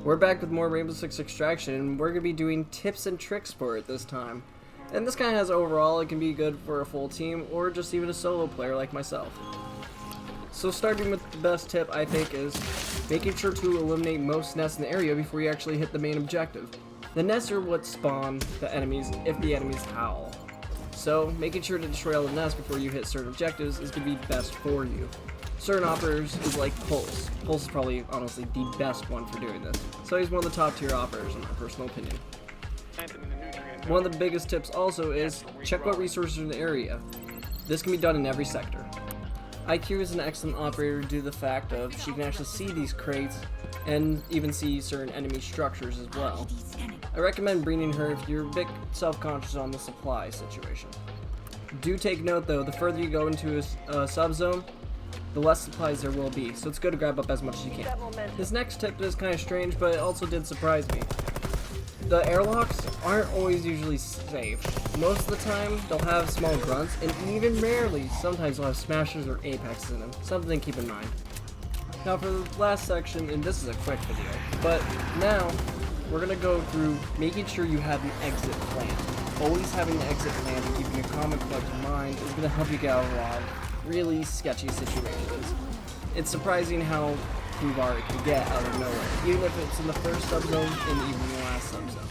We're back with more Rainbow Six Extraction, and we're going to be doing tips and tricks for it this time. And this kind of has overall, it can be good for a full team, or just even a solo player like myself. So starting with the best tip, I think, is making sure to eliminate most nests in the area before you actually hit the main objective. The nests are what spawn the enemies if the enemies howl. So making sure to destroy all the nests before you hit certain objectives is going to be best for you. Certain operators is like Pulse. Pulse is probably, honestly, the best one for doing this. So he's one of the top tier operators in my personal opinion. One of the biggest tips also is check what resources are in the area. This can be done in every sector. IQ is an excellent operator due to the fact of she can actually see these crates and even see certain enemy structures as well. I recommend bringing her if you're a bit self-conscious on the supply situation. Do take note though, the further you go into a sub-zone, the less supplies there will be, so it's good to grab up as much as you can. This next tip is kind of strange, but it also did surprise me. The airlocks aren't always usually safe. Most of the time, they'll have small grunts, and even rarely, sometimes they'll have smashers or apexes in them. Something to keep in mind. Now for the last section, and this is a quick video, but now we're going to go through making sure you have an exit plan. Always having an exit plan and keeping a common collective mind is going to help you get out of a lot of really sketchy situations. It's surprising how far it can get out of nowhere, even if it's in the first subzone and even the last subzone.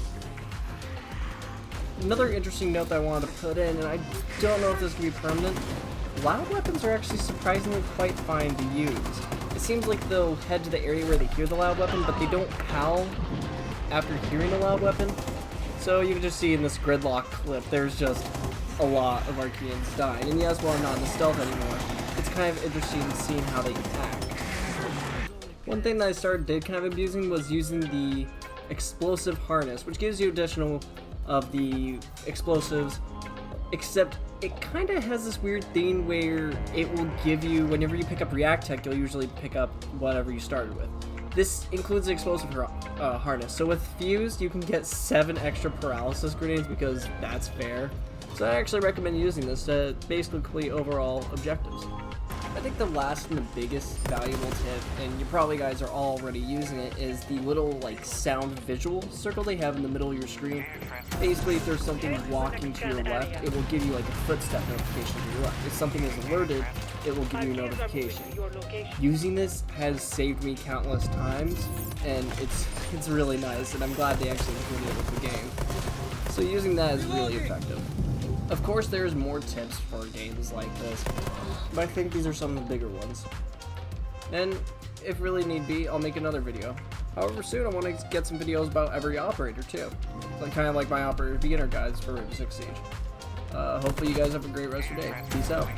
Another interesting note that I wanted to put in, and I don't know if this can be permanent, loud weapons are actually surprisingly quite fine to use. It seems like they'll head to the area where they hear the loud weapon, but they don't howl after hearing a loud weapon. So you can just see in this gridlock clip, there's just a lot of Archeans dying. And yes, while I'm not in the stealth anymore, it's kind of interesting seeing how they attack. One thing that I did kind of abusing was using the explosive harness, which gives you additional of the explosives, except it kind of has this weird thing where it will give you, whenever you pick up React Tech, you'll usually pick up whatever you started with. This includes the explosive harness, so with Fused, you can get 7 extra paralysis grenades because that's fair. So I actually recommend using this to basically complete overall objectives. I think the last and the biggest valuable tip, and you probably guys are already using it, is the little like sound visual circle they have in the middle of your screen. Basically, if there's something walking to your left, it will give you like a footstep notification to your left. If something is alerted, it will give you a notification. Using this has saved me countless times, and it's really nice, and I'm glad they actually included it with the game. So using that is really effective. Of course, there's more tips for games like this, but I think these are some of the bigger ones. And if really need be, I'll make another video. However, soon I want to get some videos about every operator too, kind of like my operator beginner guides for Rainbow Six Siege. Hopefully you guys have a great rest of your day. Peace out.